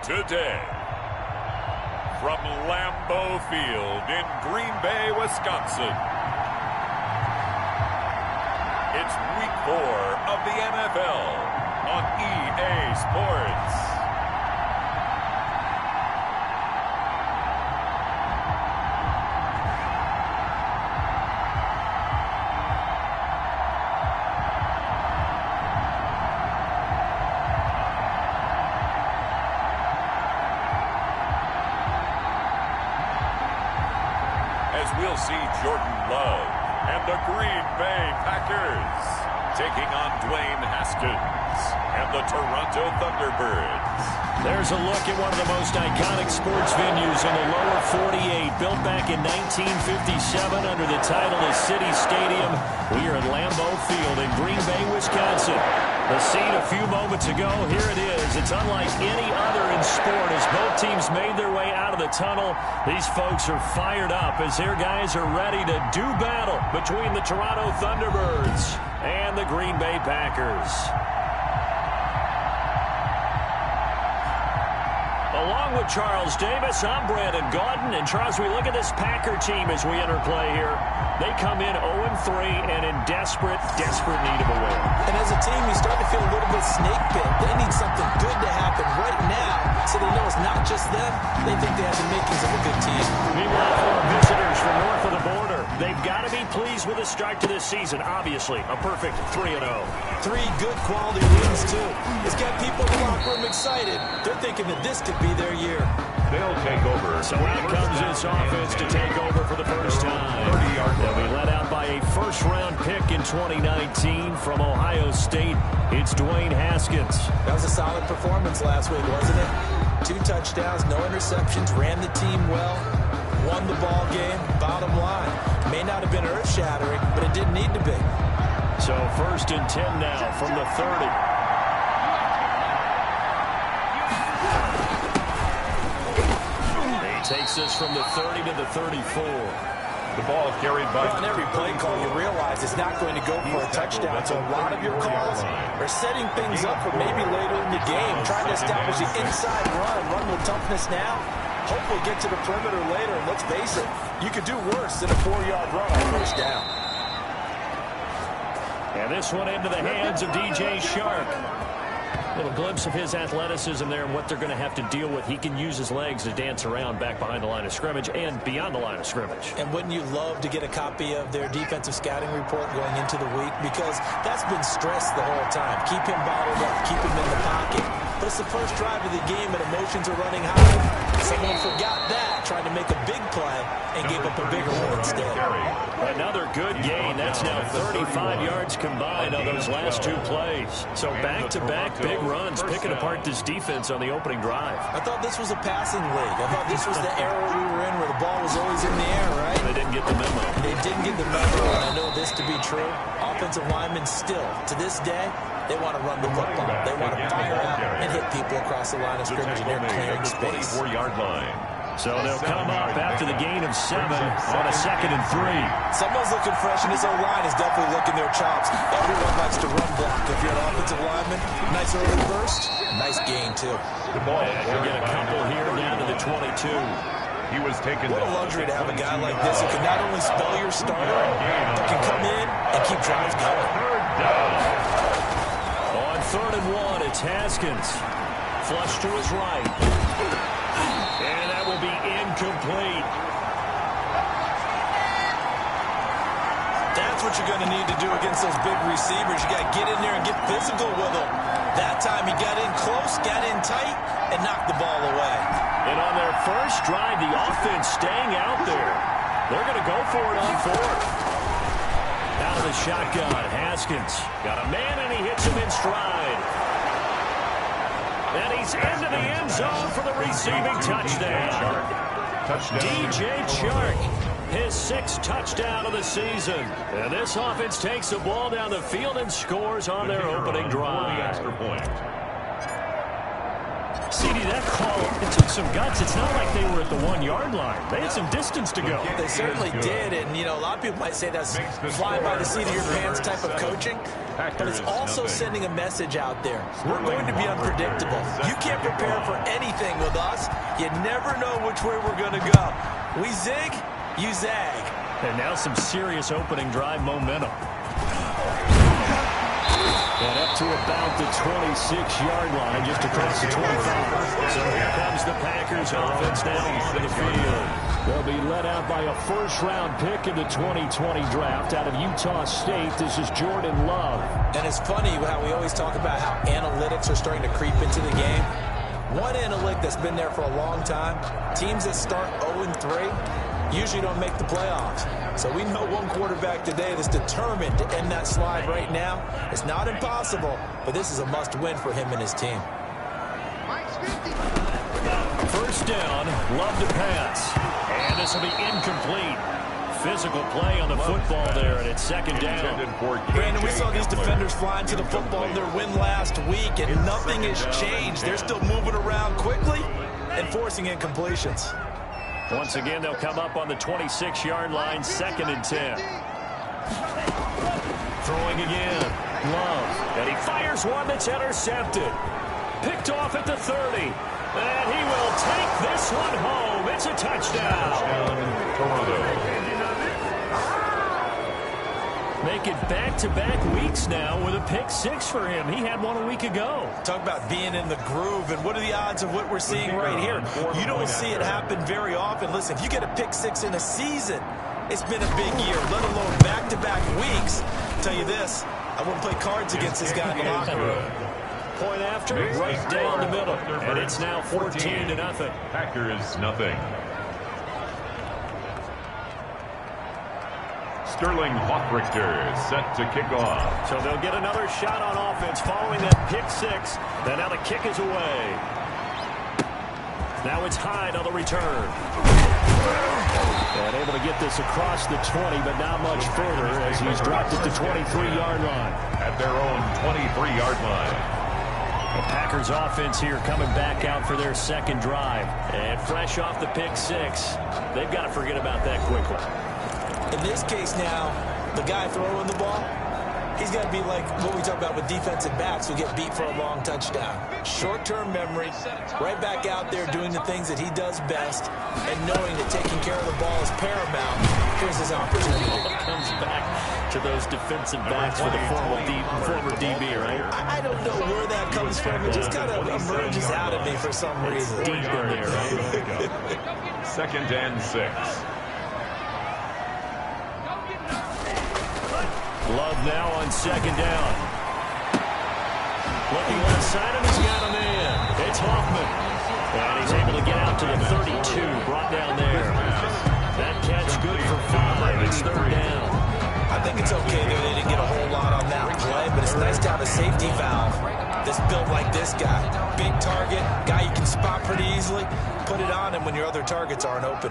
today. From Lambeau Field in Green Bay, Wisconsin. It's Week 4 of the NFL on EA Sports. We'll see Jordan Love and the Green Bay Packers taking on Dwayne Haskins and the Toronto Thunderbirds. There's a look at one of the most iconic sports venues in the lower 48, built back in 1957 under the title of City Stadium. We are at Lambeau Field in Green Bay, Wisconsin. The scene a few moments ago, here it is. It's unlike any other in sport as both teams made their way out of the tunnel. These folks are fired up as their guys are ready to do battle between the Toronto Thunderbirds and the Green Bay Packers. Along with Charles Davis, I'm Brandon Gaudin. And Charles, we look at this Packer team as we enter play here. They come in 0-3 and in desperate need of a win. And as a team, you start to feel a little bit snake bit. They need something good to happen right now so they know it's not just them. They think they have the makings of a good team. Meanwhile, for our visitors from north of the border, they've got to be pleased with the start to this season. Obviously, a perfect 3-0. 3 good quality wins, too. It's got people in the locker room excited. They're thinking that this could be their year. They'll take over. So out comes this offense to take over for the first time. They'll be led out by a first-round pick in 2019 from Ohio State. It's Dwayne Haskins. That was a solid performance last week, wasn't it? 2 touchdowns, no interceptions, ran the team well, won the ball game. Bottom line, may not have been earth-shattering, but it didn't need to be. So 1st and 10 now from the 30. Takes this from the 30 to the 34. The ball carried by... On every play call, you realize it's not going to go for a touchdown. So a lot of your calls are setting things up for maybe later in the game, trying to establish the inside run with toughness now. Hopefully get to the perimeter later. And let's face it, you could do worse than a 4-yard run on first down. And this one into the hands of DJ Shark. Little glimpse of his athleticism there and what they're going to have to deal with. He can use his legs to dance around back behind the line of scrimmage and beyond the line of scrimmage. And wouldn't you love to get a copy of their defensive scouting report going into the week? Because that's been stressed the whole time. Keep him bottled up. Keep him in the pocket. But it's the first drive of the game and emotions are running high. Someone forgot that, tried to make a big play and gave up a bigger one instead. Another good gain. That's now 35 yards combined on those last 2 plays. So back-to-back big runs, picking apart this defense on the opening drive. I thought this was a passing league. I thought this was the era we were in where the ball was always in the air, right? They didn't get the memo. They didn't get the memo, and I know this to be true. Offensive linemen still, to this day, they want to run the football. They want to fire out and hit people across the line of scrimmage, and they're clearing space. 24-yard line. So they'll come up after the gain of 7 on a 2nd and 3. Someone's looking fresh, and his own line is definitely licking their chops. Everyone likes to run block. If you're an offensive lineman, nice early burst, nice gain, too. The ball. You'll get a couple here down to the 22. He was taken. What a luxury to have a guy like this who can not only spell your starter, but can come in and keep drives going. On 3rd and 1, it's Haskins. Flush to his right. And that will be incomplete. That's what you're going to need to do against those big receivers. You got to get in there and get physical with them. That time he got in close, got in tight, and knocked the ball away. And on their first drive, the offense staying out there. They're going to go for it on 4th. Out of the shotgun, Haskins got a man, and he hits him in stride. And he's into the end zone for the receiving touchdown. DJ Chark, his 6th touchdown of the season. And this offense takes the ball down the field and scores on their opening drive. CD, that call, it took some guts. It's not like they were at the 1-yard line. They had some distance to go. They certainly did, and, you know, a lot of people might say that's fly by the seat of your pants type of coaching, but it's also sending a message out there. We're going to be unpredictable. You can't prepare for anything with us. You never know which way we're going to go. We zig, you zag. And now some serious opening drive momentum. And up to about the 26-yard line, just across the 25. So here comes the Packers offense now onto the field. They'll be led out by a first-round pick in the 2020 draft out of Utah State. This is Jordan Love. And it's funny how we always talk about how analytics are starting to creep into the game. One analytic that's been there for a long time, teams that start 0-3 usually don't make the playoffs. So we know one quarterback today that's determined to end that slide right now. It's not impossible, but this is a must-win for him and his team. First down, Love to pass. And this will be incomplete. Physical play on the football there, and it's second down. Brandon, we saw these defenders flying to the football in their win last week, and nothing has changed. They're still moving around quickly and forcing incompletions. Once again, they'll come up on the 26-yard line, 2nd and 10. Throwing again, Love, and he fires one that's intercepted. Picked off at the 30, and he will take this one home. It's a touchdown. Toronto. Make it back-to-back weeks now with a pick 6 for him. He had one a week ago. Talk about being in the groove, and what are the odds of what we're seeing right here? You don't see it happen very often. Listen, if you get a pick 6 in a season, it's been a big year, let alone back-to-back weeks. I'll tell you this, I wouldn't play cards against this guy in the locker room. Point after, right down the middle, and it's now 14-0. Packers nothing. Sterling Hoffrichter set to kick off. So they'll get another shot on offense following that pick 6. And now the kick is away. Now it's Hyde on the return. And able to get this across the 20, but not much further as he's dropped at the 23-yard line. At their own 23-yard line. The Packers offense here coming back out for their second drive. And fresh off the pick 6, they've got to forget about that quickly. In this case now, the guy throwing the ball, he's got to be like what we talk about with defensive backs who get beat for a long touchdown. Short-term memory, right back out there doing the things that he does best, and knowing that taking care of the ball is paramount. Here's his opportunity. Comes back to those defensive backs for the former DB, right? I don't know where that comes from. It just kind of emerges out of me for some reason. Deep in there, right? 2nd and 6. Love now on 2nd down. Looking left side, and he's got him in. It's Hoffman. And he's able to get out to the 32, brought down there. That catch good for 5. It's 3rd down. I think it's okay that they didn't get a whole lot on that play, but it's nice to have a safety valve that's built like this guy. Big target, guy you can spot pretty easily. Put it on him when your other targets aren't open.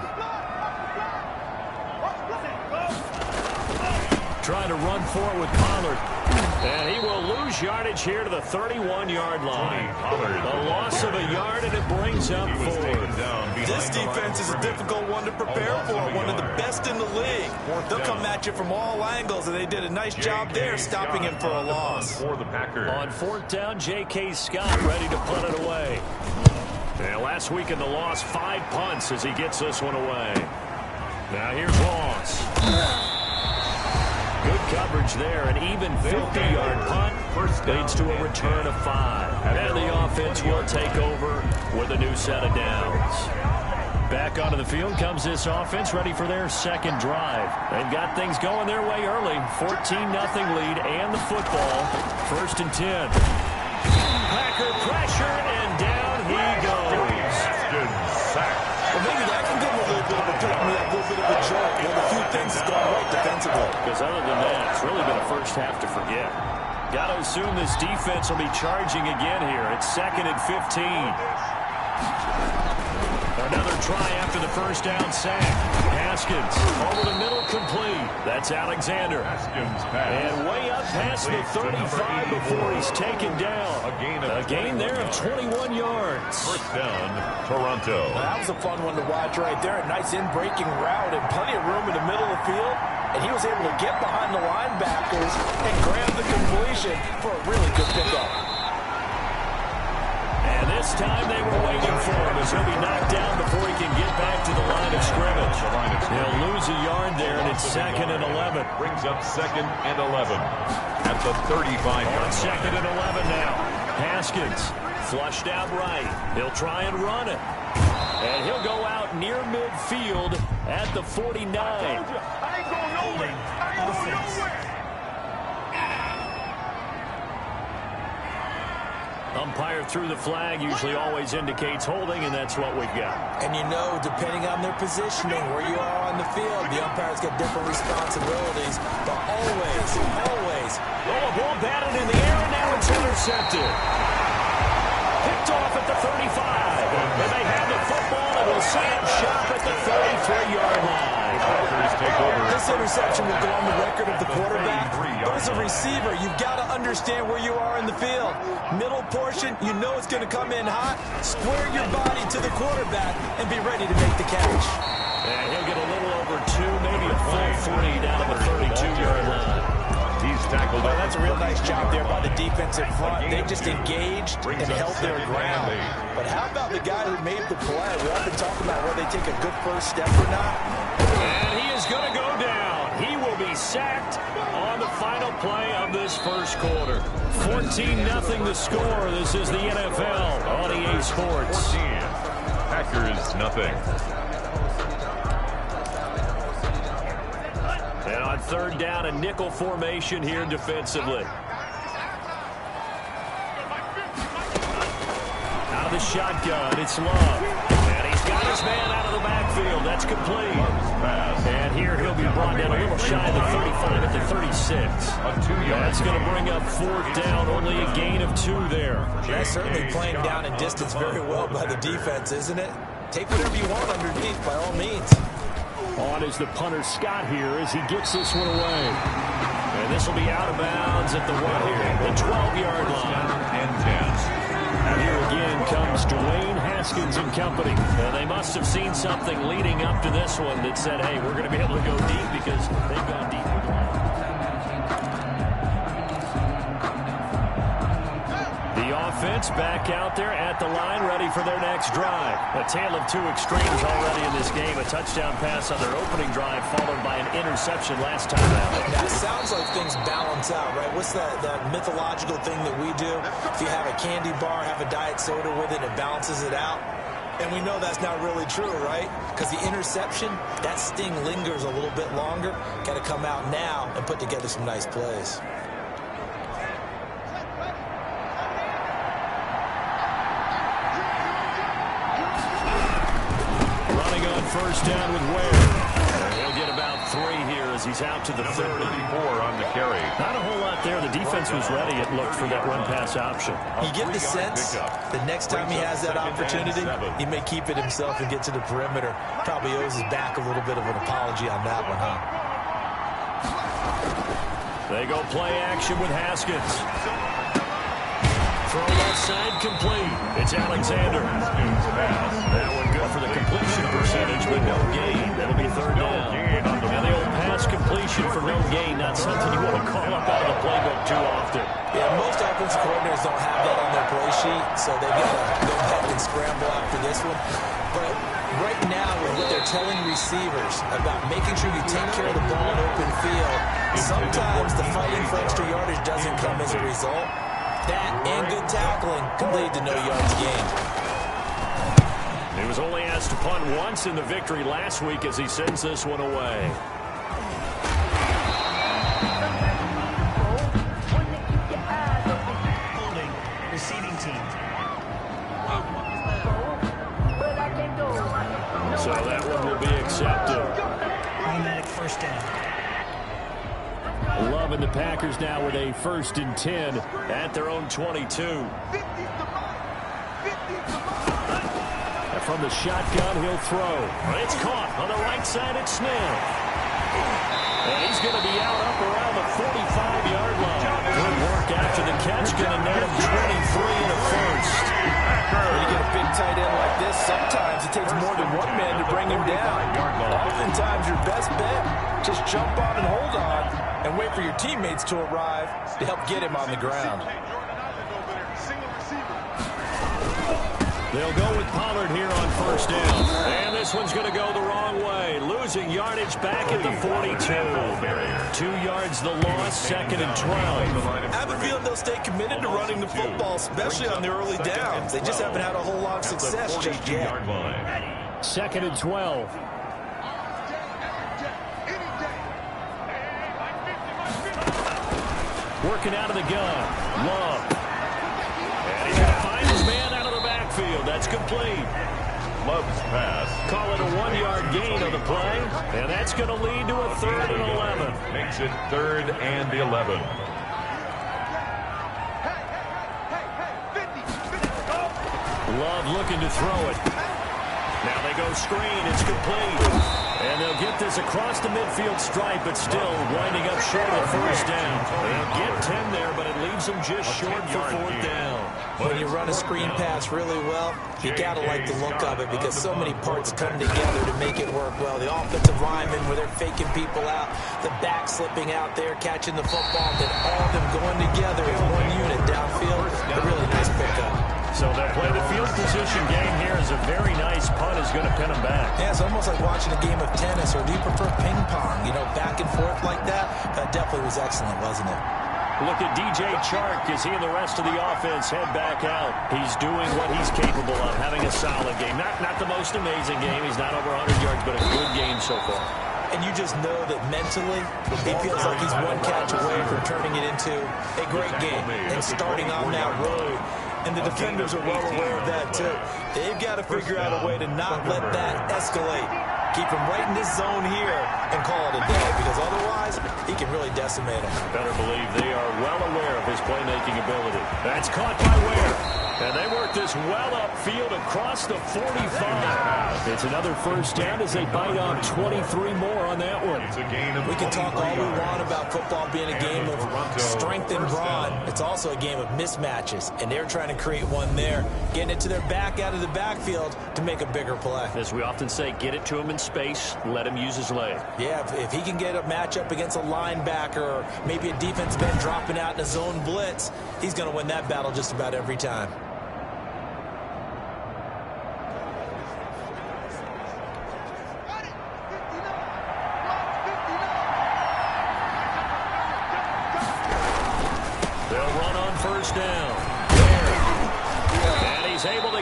Trying to run forward with Pollard. And he will lose yardage here to the 31-yard line. A loss of a yard, and it brings up 4. This defense is a difficult one to prepare for, one of the best in the league. They'll come at you from all angles, and they did a nice job there stopping him for a loss. For the Packers. On 4th down, J.K. Scott ready to punt it away. And last week in the loss, 5 punts as he gets this one away. Now here's Ross. Good coverage there. An even 50-yard punt leads to a return of 5. And the offense will take over with a new set of downs. Back onto the field comes this offense, ready for their second drive. They've got things going their way early. 14-0 lead and the football. 1st and 10. Packer pressure, and down he goes. Good sack. Well, maybe that can give him a little bit of a pick-me-up, a little bit of a jolt. One of the few things that's gone right defensively. Because other than that, it's really been a first half to forget. Got to assume this defense will be charging again here. It's 2nd and 15. Another try after the first down sack. Pass Haskins. Over the middle, complete. That's Alexander. And way up past the 35 before he's taken down. A gain there of 21 yards. First down, Toronto. That was a fun one to watch right there. A nice in-breaking route and plenty of room in the middle of the field. And he was able to get behind the linebackers and grab the completion for a really good pickup. And this time they were waiting for him as he'll be knocked down before he can get back to the line of scrimmage. He'll lose a yard there, and it's 2nd and 11. Brings up 2nd and 11 at the 35-yard line. 2nd and 11 now. Haskins flushed out right. He'll try and run it. And he'll go out near midfield at the 49. Umpire threw the flag, usually always indicates holding, and that's what we've got. And you know, depending on their positioning, where you are on the field, the umpire's got different responsibilities. But always, Oh, a ball batted in the air, and now it's intercepted. Picked off at the 35. And they have the football, and will see him shop at the 33-yard line. This interception will go on the record of the quarterback. But as a receiver, you've got to understand where you are in the field. Middle portion, you know it's going to come in hot. Square your body to the quarterback and be ready to make the catch. And he'll get a little over 2, maybe a full 3 down to the 32-yard line. He's tackled. Well, that's a real nice job there by the defensive front. They just engaged and held their ground. But how about the guy who made the play? We often talk about whether they take a good first step or not. And he is going to go down. He will be sacked on the final play of this first quarter. 14-0 the score. This is the NFL on EA Sports. 14. Packers nothing. And on 3rd down, a nickel formation here defensively. Out of the shotgun, it's Love. And he's got his man out of the backfield. That's complete. And here he'll be brought down a little shy of the 35 at the 36. That's going to bring up 4th down, only a gain of 2 there. That's certainly playing down in distance very well by the defense, isn't it? Take whatever you want underneath, by all means. On is the punter Scott here as he gets this one away. And this will be out of bounds at the 12-yard line. And 10. And here again comes Dwayne Haskins and company. And they must have seen something leading up to this one that said, hey, we're going to be able to go deep because they've gone deep. The offense back out there at the line, ready for their next drive. A tale of 2 extremes already in this game. A touchdown pass on their opening drive, followed by an interception last time out. Now, it sounds like things balance out, right? What's that mythological thing that we do? If you have a candy bar, have a diet soda with it, it balances it out. And we know that's not really true, right? Because the interception, that sting lingers a little bit longer. Got to come out now and put together some nice plays. First down with Ware. He'll get about 3 here as he's out to the 30. 34 on the carry. Not a whole lot there. The defense was ready, it looked, for that run-pass option. You get the sense the next time he has that opportunity, he may keep it himself and get to the perimeter. Probably owes his back a little bit of an apology on that one, huh? They go play action with Haskins. Throw left side complete. It's Alexander. That one good for the completion percentage, but no gain. That'll be 3rd down. And the old pass completion for no gain, not something you want to call up out of the playbook too often. Yeah, most offensive coordinators don't have that on their play sheet, so they've got to go back and scramble after this one. But right now, with what they're telling receivers about making sure you take care of the ball in open field, sometimes the fighting for extra yardage doesn't come as a result. That and good tackling can lead to no yards gained. He was only asked to punt once in the victory last week as he sends this one away. Holding, receiving team. So that one will be accepted. Automatic first down. Love and the Packers now with a 1st and 10 at their own 22. A from the shotgun, he'll throw. It's caught on the right side. It's Snell. And he's going to be out up around the 45-yard line. Good work after the catch. Going to net him 23 and a first. When you get a big tight end like this, sometimes it takes more than one man to bring him down. Oftentimes, your best bet, just jump on and hold on and wait for your teammates to arrive to help get him on the ground. They'll go with Pollard here on first down. And this one's going to go the wrong way. Losing yardage back at the 42. 2 yards the loss, 2nd and 12. I have a feeling they'll stay committed to running the football, especially on the early downs. They just haven't had a whole lot of success just yet. 2nd and 12. Working out of the gun. Love. And he's going to find his man out of the backfield. That's complete. Love's pass. Call it a 1-yard gain on the play. And that's going to lead to a 3rd and 11. Makes it 3rd and 11. Love looking to throw it. Now they go screen. It's complete. And they'll get this across the midfield stripe, but still winding up short of first down. They'll get 10 there, but it leaves them just short for 4th down. When you run a screen pass really well, you got to like the look of it because so many parts come together to make it work well. The offensive linemen, where they're faking people out, the back slipping out there, catching the football, then all of them going together as one unit downfield. A really nice pickup. So they'll play the field position game here as a very nice punt is going to pin them back. Yeah, it's almost like watching a game of tennis, or do you prefer ping pong? You know, back and forth like that? That definitely was excellent, wasn't it? Look at DJ Chark as he and the rest of the offense head back out. He's doing what he's capable of, having a solid game. Not the most amazing game. He's not over 100 yards, but a good game so far. And you just know that mentally, he feels like he's one catch away from turning it into a great game and starting on that road. And the defenders are well aware of that, too. They've got to figure out a way to not let that escalate. Keep him right in this zone here and call it a day, because otherwise, he can really decimate him. Better believe they are well aware of his playmaking ability. That's caught by Ware. And they work this well upfield across the 45. It's another first down as they bite on 23 more on that one. We can talk all we want about football being a game of strength and brawn. It's also a game of mismatches, and they're trying to create one there, getting it to their back out of the backfield to make a bigger play. As we often say, get it to him in space, let him use his leg. Yeah, if he can get a matchup against a linebacker or maybe a defensive end dropping out in a zone blitz, he's going to win that battle just about every time.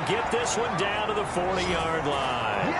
Get this one down to the 40-yard line.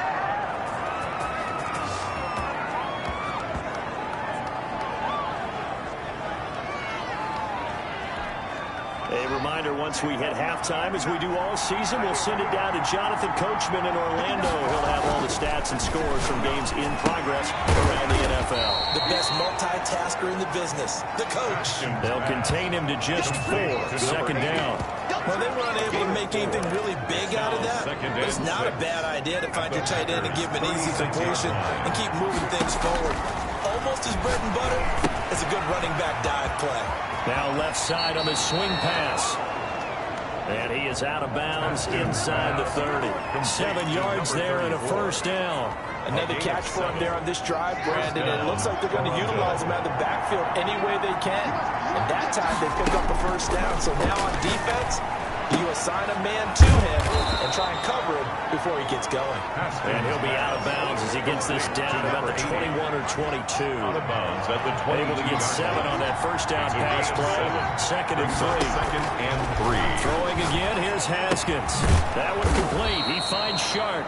A reminder, once we hit halftime, as we do all season, we'll send it down to Jonathan Coachman in Orlando. He'll have all the stats and scores from games in progress around the NFL. The best multitasker in the business, the coach. They'll contain him to just 4, 2nd down. Well, they were unable to make anything really big out of that, but it's not a bad idea to find your tight end and give him an easy completion and keep moving things forward. Almost as bread and butter as a good running back dive play. Now left side on the swing pass. And he is out of bounds inside the 30. 7 yards there and a first down. Another catch for him there on this drive, Brandon, and it looks like they're going to utilize him out of the backfield any way they can. And that time they pick up a first down. So now on defense, you assign a man to him and try and cover him before he gets going. And he'll be out of bounds as he gets this down about the 21 or 22. Out of bounds at the 20. Able to get 7 on that first down pass play. 2nd and 3. 2nd and 3. Throwing again, here's Haskins. That one complete. He finds Sharp.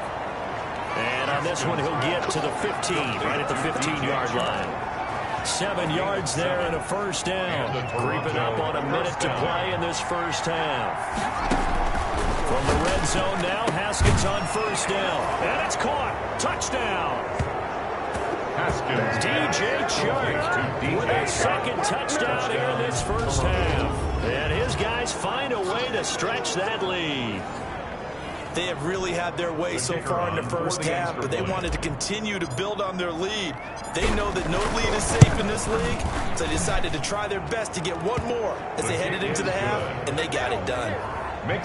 And on this one, he'll get to the 15, right at the 15-yard line. 7 yards there and a first down. Creeping up on a minute to play in this first half. From the red zone now, Haskins on first down. And it's caught. Touchdown. Haskins. DJ Chark with a second touchdown here in this first half. And his guys find a way to stretch that lead. They have really had their way so far in the first half, but they wanted to continue to build on their lead. They know that no lead is safe in this league, so they decided to try their best to get one more as they headed into the half, and they got it done.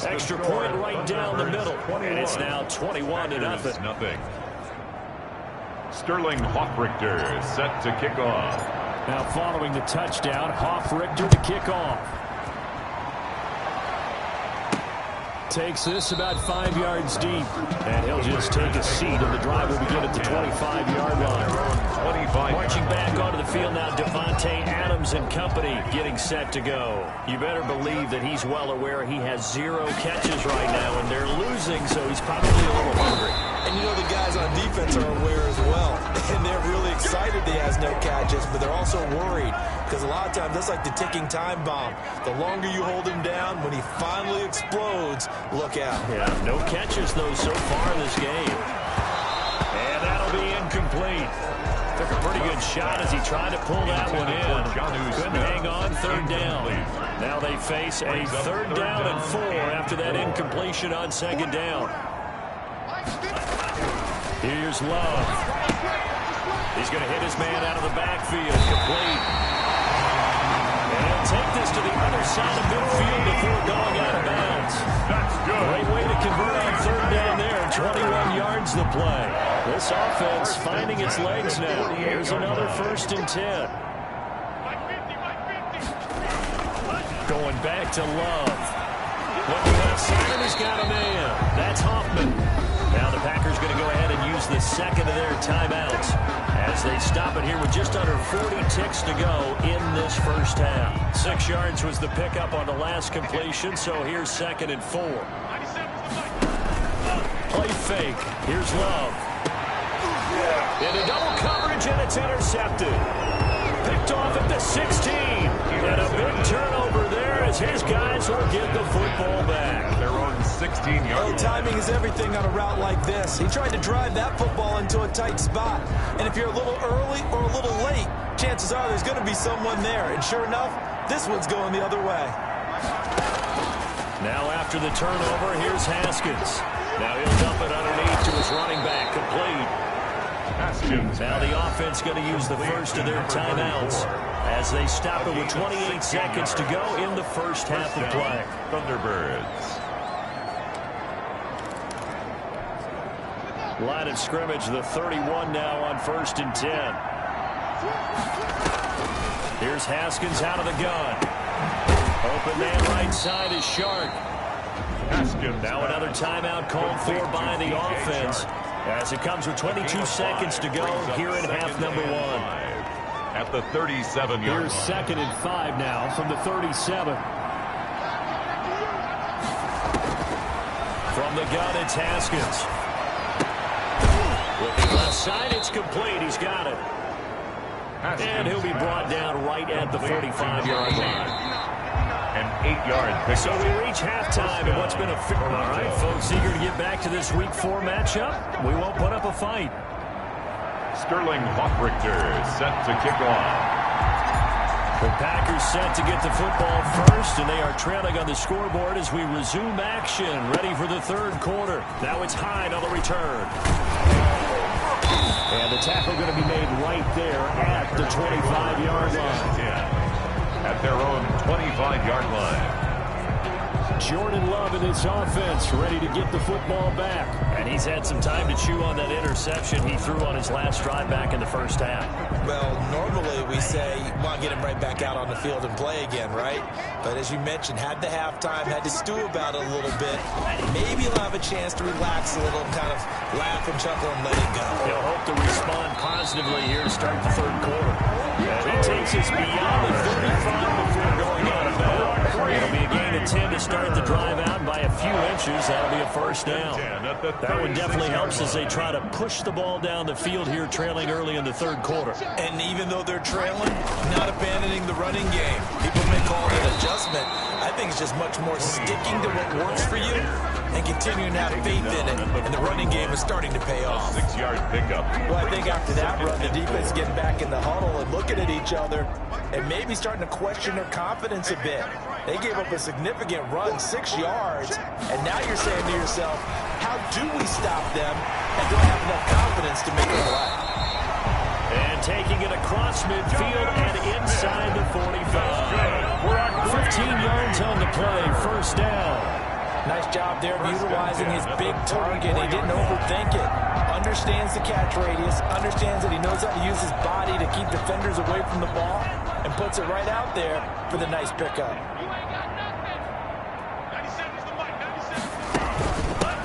Extra point right down the middle, and it's now 21-0. Sterling Hoffrichter set to kick off. Now following the touchdown, Hoffrichter to kick off. Takes this about 5 yards deep, and he'll just take a seat, and the drive will begin at the 25-yard line. Marching back onto the field now, Devontae Adams and company getting set to go. You better believe that he's well aware he has 0 catches right now, and they're losing, so he's probably a little hungry. And you know the guys on defense are aware as well, and they're really excited he has no catches, but they're also worried because a lot of times that's like the ticking time bomb. The longer you hold him down, when he finally explodes, look out. Yeah, no catches, though, so far in this game. And that'll be incomplete. Took a pretty good shot as he tried to pull that one in. Couldn't hang on, third down. Now they face a third down and 4 after that incompletion on second down. Here's Love. He's going to hit his man out of the backfield. Complete. And he'll take this to the other side of midfield before going out of bounds. That's good. Great way to convert on third down there. 21 yards the play. This offense finding its legs now. Here's another 1st and 10. Going back to Love. Looking outside, and he's got a man. That's Hoffman. Now the Packers going to go ahead and use the second of their timeouts as they stop it here with just under 40 ticks to go in this first half. 6 yards was the pickup on the last completion, so here's 2nd and 4. Play fake. Here's Love. Into double coverage, and it's intercepted. Picked off at the 16. And a big turnover there as his guys will get the football back. Their own 16-yard line. Timing is everything on a route like this. He tried to drive that football into a tight spot. And if you're a little early or a little late, chances are there's going to be someone there. And sure enough, this one's going the other way. Now after the turnover, here's Haskins. Now he'll dump it underneath to his running back. Complete. Haskins. Now the offense going to use the first of their timeouts as they stop it with 28 seconds to go in the first half of play. Thunderbirds. Line of scrimmage, the 31 now on 1st and 10. Here's Haskins out of the gun. Open man right side is Shark. Haskins. Now another timeout called for by the offense as it comes with 22 seconds to go here in half number 1. At the 37-yard line. Here's 2nd and 5 now from the 37. From the gun, it's Haskins. Looking left side, it's complete. He's got it. And he'll be brought down right at the 45-yard line. An 8-yard pick. So we reach halftime in what's been a... All right, folks, eager to get back to this Week 4 matchup. We won't put up a fight. Sterling Hoffrichter set to kick off. The Packers set to get the football first, and they are trailing on the scoreboard as we resume action, ready for the third quarter. Now it's Hyde on the return. And the tackle going to be made right there at the 25-yard line. At their own 25-yard line. Jordan Love in his offense, ready to get the football back. And he's had some time to chew on that interception he threw on his last drive back in the first half. Well, normally we say, well, get him right back out on the field and play again, right? But as you mentioned, had the halftime, had to stew about it a little bit. Maybe he'll have a chance to relax a little and kind of laugh and chuckle and let it go. He'll hope to respond positively here to start the third quarter. And he takes us beyond the 35 before going out of bounds. It'll be a gain of 10 to start the drive out by a few inches. That'll be a first down. That one definitely helps as they try to push the ball down the field here, trailing early in the third quarter. And even though they're trailing, not abandoning the running game. People may call it an adjustment. I think it's just much more sticking to what works for you and continuing to have faith in it. And the running game is starting to pay off. 6-yard pickup. Well, I think after that run, the defense is getting back in the huddle and looking at each other and maybe starting to question their confidence a bit. They gave up a significant run, 6 yards, and now you're saying to yourself, how do we stop them and do I have enough confidence to make a play? And taking it across midfield and inside the 45. 15 yards on the play, first down. Nice job there of utilizing his big target. He didn't overthink it. Understands the catch radius, understands that he knows how to use his body to keep defenders away from the ball, and puts it right out there for the nice pickup.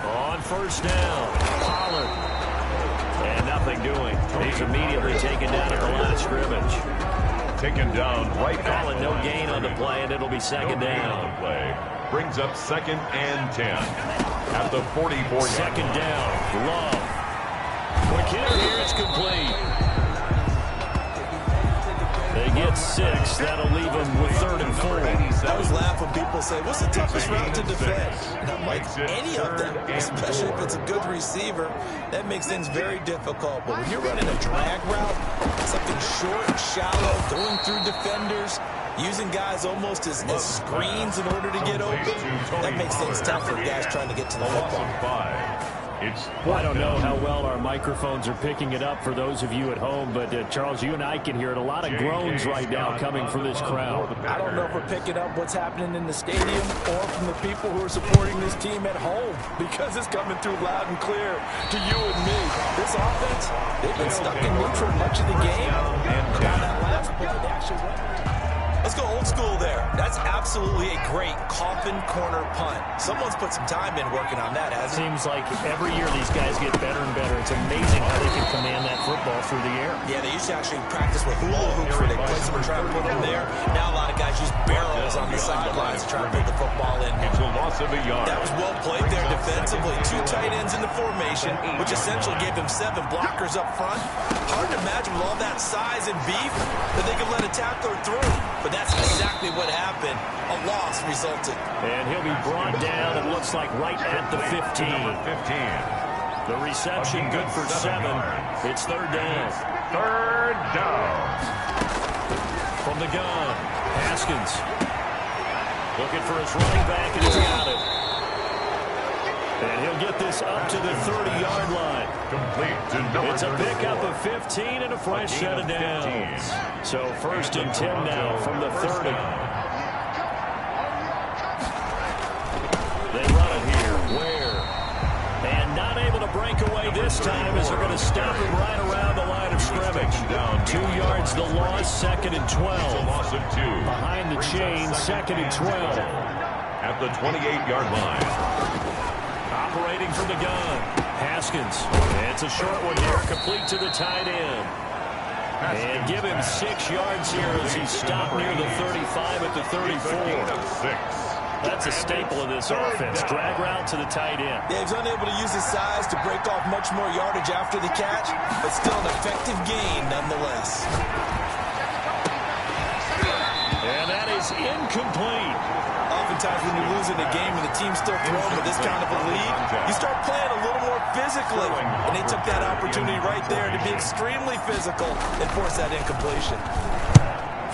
On first down, Pollard. And nothing doing. He's immediately taken down at the line of scrimmage. Taken down right Call it no gain on the play, and it'll be second down. Brings up 2nd and 10 at the 44. Second down, Love. Quick hitter here, it's complete. They get 6. That'll leave them with 3rd and 4. I always laugh when people say, what's the toughest route to defend? And I'm like, any of them, especially if it's a good receiver, that makes things very difficult. But when you're running a drag route, something short and shallow, going through defenders, using guys almost as screens in order to get open, that makes things tough for guys trying to get to the football. I don't know how well our microphones are picking it up for those of you at home, but Charles, you and I can hear it. A lot of groans right now coming from this crowd. I don't know if we're picking up what's happening in the stadium or from the people who are supporting this team at home, because it's coming through loud and clear to you and me. This offense, they've been stuck in neutral much of the game. And on that last play, they actually went. Let's go old school there. That's absolutely a great coffin corner punt. Someone's put some time in working on that, hasn't it? Seems like every year these guys get better and better. It's amazing how they can command that football through the air. Yeah, they used to actually practice with hula hoops where they place them and try to put them there. Now a lot of guys use barrels on the sidelines to try to put the football in. It's a loss of a yard. That was well played there defensively. 2 tight ends in the formation, which essentially gave them 7 blockers up front. Hard to imagine with all that size and beef that they could let a tackler through. But that's exactly what happened. A loss resulted. And he'll be brought down, it looks like, right at the 15. The reception good for 7. It's 3rd down. 3rd down. From the gun, Haskins. Looking for his running back, and he's got it. And he'll get this up to the 30-yard line. Complete to number It's a pickup of 15 and a fresh set of downs. So 1st and 10 now from the 30. They run it here. Where? And not able to break away this time as they're going to stop him right around the line of scrimmage. 2 yards the loss, 2nd and 12. Loss of 2. Behind the chain, 2nd and 12. At the 28-yard line. Operating from the gun, Haskins. It's a short one here, complete to the tight end. And give him 6 yards here as he's stopped near the 35 at the 34. That's a staple of this offense. Drag route to the tight end. Yeah, he's unable to use his size to break off much more yardage after the catch, but still an effective gain nonetheless. And that is incomplete. Oftentimes when you're losing a game and the team's still throwing with this kind of a lead, you start playing a little more physically. And they took that opportunity right there to be extremely physical and force that incompletion.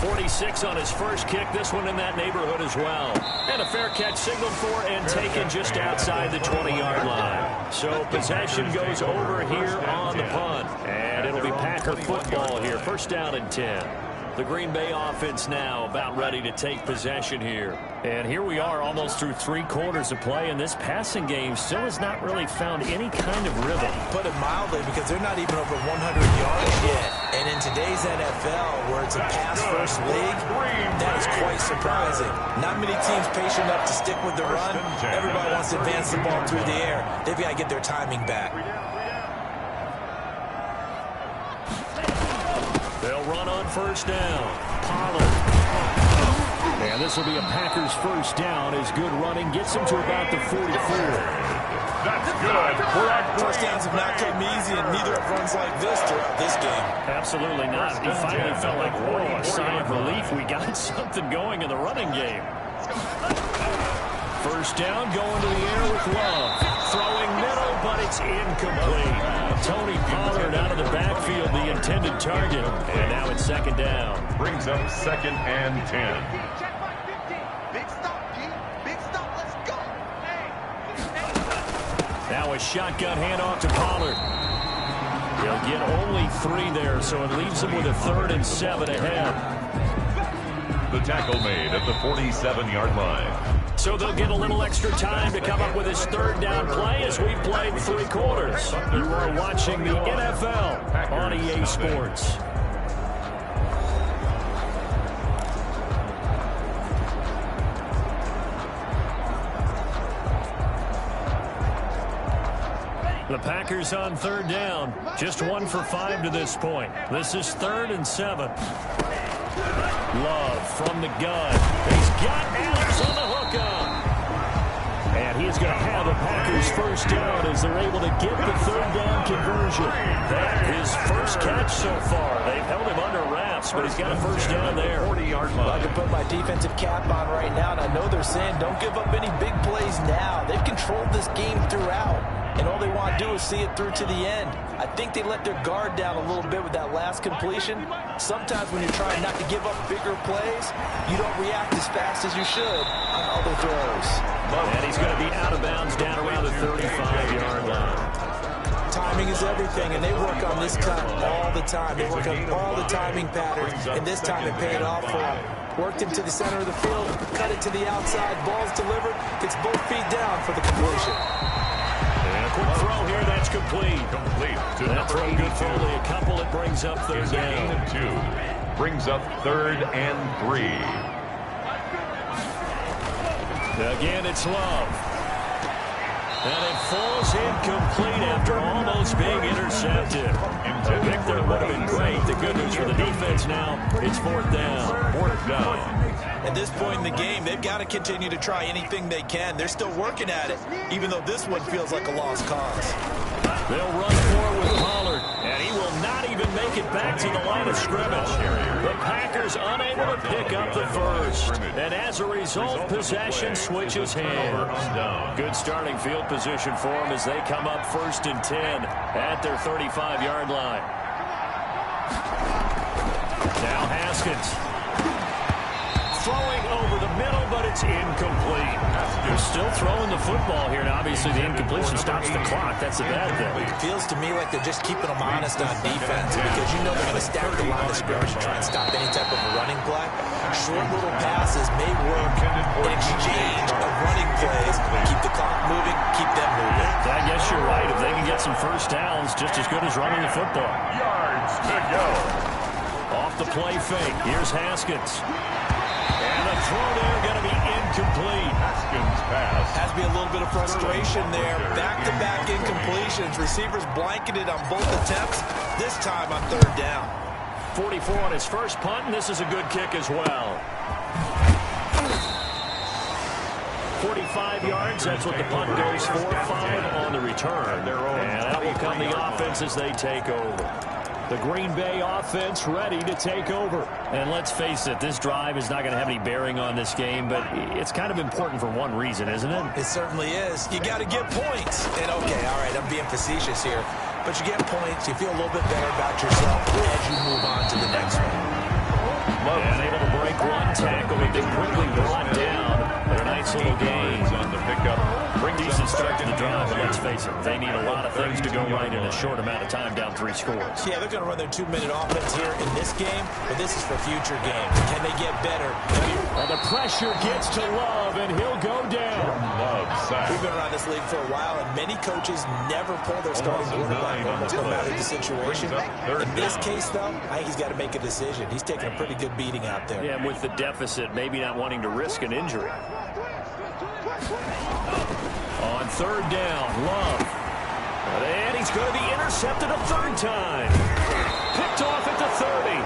46 on his first kick, this one in that neighborhood as well. And a fair catch signaled for and taken just outside the 20-yard line. So possession goes over here on the punt. And it'll be Packer football here. 1st down and 10. The Green Bay offense now about ready to take possession here. And here we are almost through 3 quarters of play, and this passing game still has not really found any kind of rhythm. Put it mildly, because they're not even over 100 yards yet. And in today's NFL, where it's a pass-first league, that is quite surprising. Not many teams patient enough to stick with the run. Everybody wants to advance the ball through the air. They've got to get their timing back. They'll run on 1st down. Pollard. And this will be a Packers 1st down as good running gets them to about the 44. That's good. First downs have not come easy, and neither have runs like this throughout this game. Absolutely not. He finally felt like, whoa, a sigh of relief. We got something going in the running game. First down, going to the air with Love. Throwing middle, but it's incomplete. Tony Pollard out of the backfield, the intended target. And now it's second down. Brings up 2nd and 10. Big stop, G. Big stop. Let's go. Now a shotgun handoff to Pollard. He'll get only 3 there, so it leaves him with a 3rd and 7 ahead. The tackle made at the 47-yard line. So they'll get a little extra time to come up with his 3rd down play as we've played 3 quarters. You are watching the NFL on EA Sports. The Packers on 3rd down. Just 1 for 5 to this point. This is 3rd and 7. Love from the gun. He's got Adams on the hookup. And he's going to have the Packers first down as they're able to get the 3rd down conversion. That his first catch so far. They've held him under wraps, but he's got a first down there. 40-yard line. I can put my defensive cap on right now, and I know they're saying don't give up any big plays now. They've controlled this game throughout, and all they want to do is see it through to the end. I think they let their guard down a little bit with that last completion. Sometimes when you're trying not to give up bigger plays, you don't react as fast as you should on other throws. And he's going to be out of bounds down around the 35-yard line. Timing is everything, and they work on this cut all the time. They work on all the timing patterns, and this time it paid off for them. Worked him to the center of the field, cut it to the outside, ball's delivered, gets both feet down for the completion. And a quick throw here, that's complete. To That number throw 82. good for only a couple. It brings up 3rd Gain down. of 2. Brings up 3rd and 3. Again, it's Love. And it falls incomplete after almost being intercepted. Victor would have been great. The good news for the defense now, it's 4th down. 4th down. At this point in the game, they've got to continue to try anything they can. They're still working at it, even though this one feels like a lost cause. They'll run for it with Pollard, and he will not even make it back to the line of scrimmage. The Packers unable to pick up the first, and as a result, possession switches hands. Good starting field position for them as they come up 1st and 10 at their 35-yard line. Now Haskins. Throwing over the middle, but it's incomplete. They're still throwing the football here, and obviously the incompletion stops the clock. That's a bad thing. It feels to me like they're just keeping them honest on defense because you know they're going to stack the line of scrimmage and try and stop any type of a running play. Short little passes may work in exchange of running plays. Keep the clock moving, keep them moving. I guess you're right. If they can get some first downs, just as good as running the football. Yards to go. Off the play fake. Here's Haskins. And the throw there going to be incomplete. Haskins pass. Has to be a little bit of frustration there. Back-to-back incompletions. Receivers blanketed on both attempts. This time on 3rd down. 44 on his first punt, and this is a good kick as well. 45 yards, that's what the punt goes for. 5 on the return. And that will come the offense as they take over. The Green Bay offense ready to take over. And let's face it, this drive is not going to have any bearing on this game, but it's kind of important for one reason, isn't it? It certainly is. You got to get points. And okay, all right, I'm being facetious here. But you get points, you feel a little bit better about yourself as you move on to the next one. And able to break one tackle, but then quickly brought down. But a nice little gain on the pickup. Decent start to the drive, but let's face it, they need a lot of things to go right in a short amount of time, down 3 scores. Yeah, they're going to run their 2-minute offense here in this game, but this is for future games. Can they get better? And the pressure gets to Love, and he'll go down. Love sack. We've been around this league for a while, and many coaches never pull their starting quarterback almost no matter the situation. In this case, though, I think he's got to make a decision. He's taking a pretty good beating out there. Yeah, and with the deficit, maybe not wanting to risk an injury. On 3rd down, Love. And he's going to be intercepted a 3rd time. Picked off at the 30.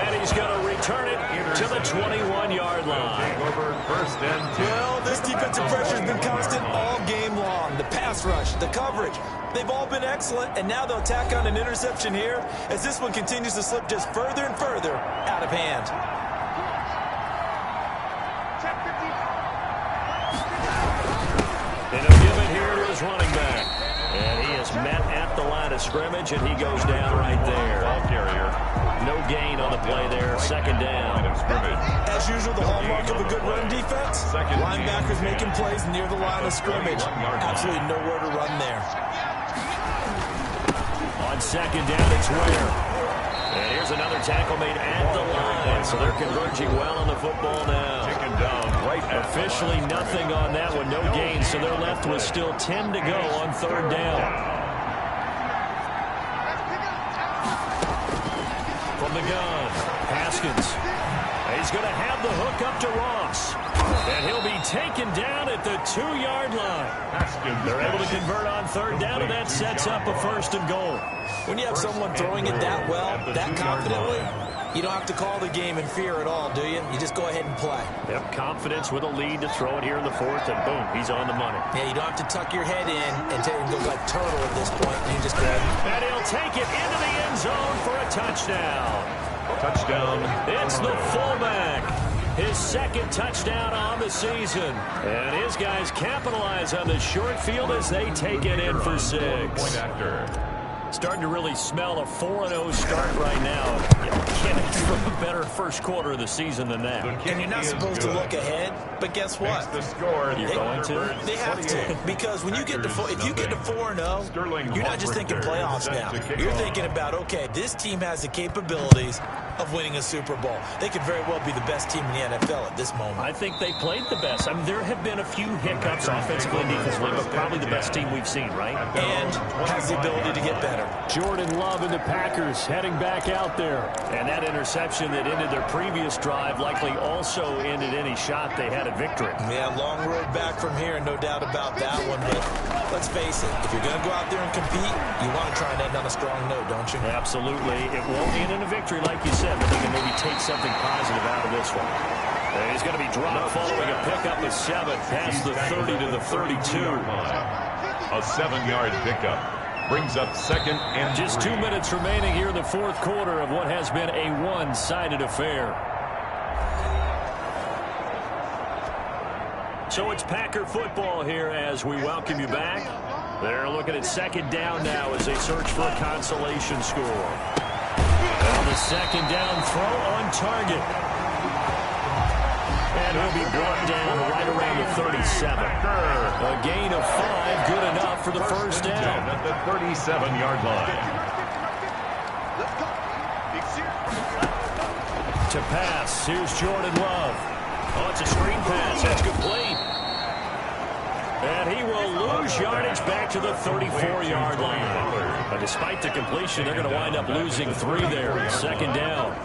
And he's going to return it to the 21-yard line. Over 1st and 10. Well, this defensive pressure has been constant all game long. The pass rush, the coverage, they've all been excellent, and now they'll tack on an interception here as this one continues to slip just further and further out of hand. his running back. And he is met at the line of scrimmage, and he goes down right there. Ball carrier. No gain on the play there. Second down. As usual, the hallmark of a good run defense, linebackers making plays near the line of scrimmage. Absolutely nowhere to run there. On second down, it's Ware. And here's another tackle made at the line. So they're converging well on the football now. Taken down right at Officially nothing on that one. No gain. So they're left with still 10 to go on third down. From the gun, Haskins. He's going to have the hook up to Ross. And he'll be taken down at the 2-yard line. They're able to convert on third down, and that sets up a first and goal. When you have someone throwing it that well, that confidently, you don't have to call the game in fear at all, do you? You just go ahead and play. Yep, confidence with a lead to throw it here in the fourth, and boom, he's on the money. Yeah, you don't have to tuck your head in and go like turtle at this point. You just grab it. And he'll take it into the end zone for a touchdown. touchdown. It's the fullback. His second touchdown on the season. And his guys capitalize on the short field as they take it in for 6. Point after. Starting to really smell a 4-0 start right now. You can't ask for a better first quarter of the season than that. And you're not supposed to look ahead, but guess what? The score. You're going to? They have to, because when you get to if you get to 4-0, you're not just thinking playoffs now. You're thinking about, okay, this team has the capabilities of winning a Super Bowl. They could very well be the best team in the NFL at this moment. I think they played the best. I mean, there have been a few hiccups offensively and defensively, but probably the best team we've seen, right? And has the ability to get better. Jordan Love and the Packers heading back out there. And that interception that ended their previous drive likely also ended any shot they had at victory. Yeah, long road back from here, no doubt about that one. But let's face it, if you're going to go out there and compete, you want to try and end on a strong note, don't you? Absolutely. It won't end in a victory, like you said, but they can maybe take something positive out of this one. And he's going to be dropped following a pickup of 7 past the 30 to the 32. A 7-yard pickup. Brings up second and just 2 minutes remaining here in the fourth quarter of what has been a one-sided affair. So it's Packer football here as we welcome you back. They're looking at second down now as they search for a consolation score. Well, the second down throw on target. And he'll be brought down right around the 37. A gain of 5, good enough for the first down. At the 37-yard line. To pass, here's Jordan Love. Oh, it's a screen pass. That's complete. And he will lose yardage back to the 34-yard line. But despite the completion, they're going to wind up losing 3 there. Second down.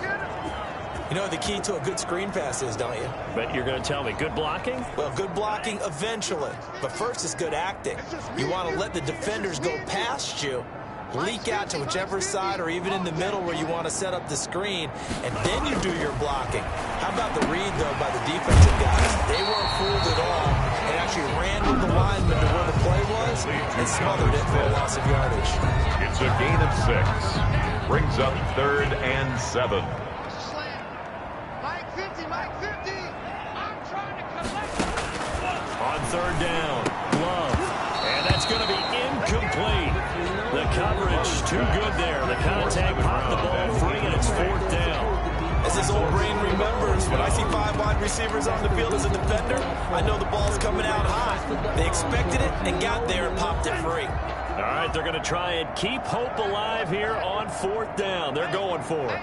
You know what the key to a good screen pass is, don't you? But you're going to tell me, good blocking? Well, good blocking eventually. But first is good acting. You want to let the defenders go past you, leak out to whichever side or even in the middle where you want to set up the screen, and then you do your blocking. How about the read, though, by the defensive guys? They weren't fooled at all and actually ran with the lineman to where the play was and smothered it for a loss of yardage. It's a gain of 6. Brings up 3rd and 7. On third down, Love. And that's going to be incomplete. The coverage too good there. The contact popped the ball free, and it's 4th down. As his old brain remembers, when I see 5 wide receivers on the field as a defender, I know the ball's coming out high. They expected it and got there and popped it free. All right, they're going to try and keep hope alive here on 4th down. They're going for it.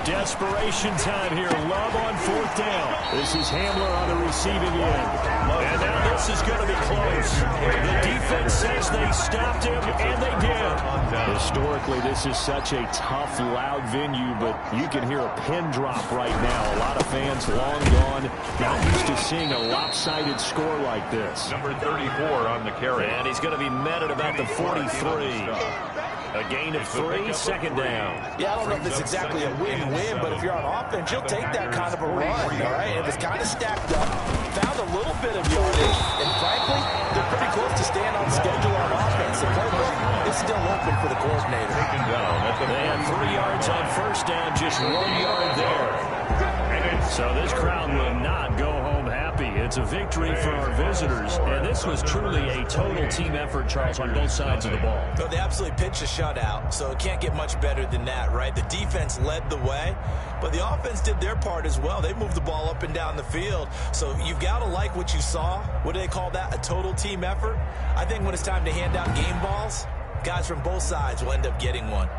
Desperation time here. Love on 4th down. This is Hamler on the receiving end. And now this is going to be close. The defense says they stopped him, and they did. Historically, this is such a tough, loud venue, but you can hear a pin drop right now. A lot of fans long gone, not used to seeing a lopsided score like this. Number 34 on the carry. And he's going to be met at about the 43. A gain of 3, second down. Yeah, I don't know if it's exactly a win-win, but if you're on offense, you'll take that kind of a run, all right? And if it's kind of stacked up, found a little bit of yardage, and frankly, they're pretty close to staying on schedule on offense. The playbook is still open for the coordinator. Taken down at the They had 3 yards on first down, just 1 yard there. And it So this crowd will not go home happy. It's a victory for our visitors, and this was truly a total team effort, Charles, on both sides of the ball. No, they absolutely pitched a shutout, so it can't get much better than that, right? The defense led the way, but the offense did their part as well. They moved the ball up and down the field, so you've got to like what you saw. What do they call that? A total team effort? I think when it's time to hand out game balls, guys from both sides will end up getting one.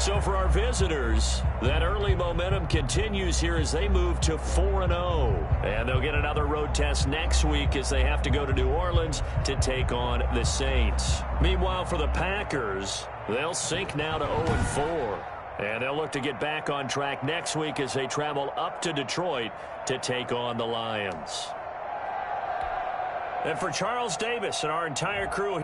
So for our visitors, that early momentum continues here as they move to 4-0. And they'll get another road test next week as they have to go to New Orleans to take on the Saints. Meanwhile, for the Packers, they'll sink now to 0-4. And they'll look to get back on track next week as they travel up to Detroit to take on the Lions. And for Charles Davis and our entire crew...